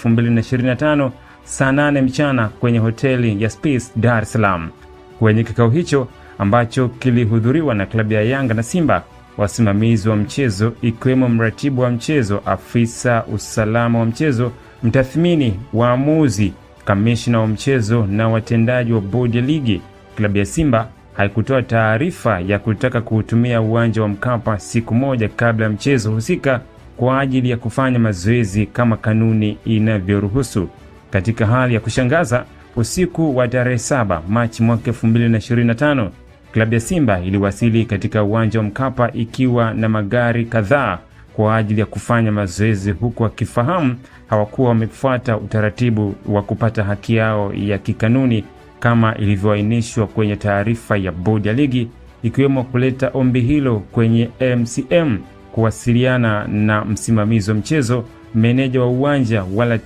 2025 saa 8 mchana kwenye hoteli ya Space Dar es Salaam. Kwenye kikao hicho ambacho kilihudhuriwa na klabu ya Yanga na Simba, wasimamizi wa mchezo ikiwemo mratibu wa mchezo, afisa usalama wa mchezo, mtathmini, waamuzi, kamishna wa mchezo na watendaji wa bodi ya ligi, klabu ya Simba haikutoa taarifa ya kutaka kuutumia uwanja wa Mkapa siku moja kabla ya mchezo husika kwa ajili ya kufanya mazoezi kama kanuni inavyoruhusu. Katika hali ya kushangaza, usiku wa tarehe 7 Machi mwaka 2025, klabu ya Simba iliwasili katika uwanja wa Mkapa ikiwa na magari kadhaa kwa ajili ya kufanya mazoezi, huku wakifahamu hawakuwa wamefuata utaratibu wa kupata haki yao ya kikanuni kama ilivyoainishwa kwenye taarifa ya bodi ya ligi, ikiwemo kuleta ombi hilo kwenye MCM, kuwasiliana na msimamizi wa mchezo, meneja wa uwanja wala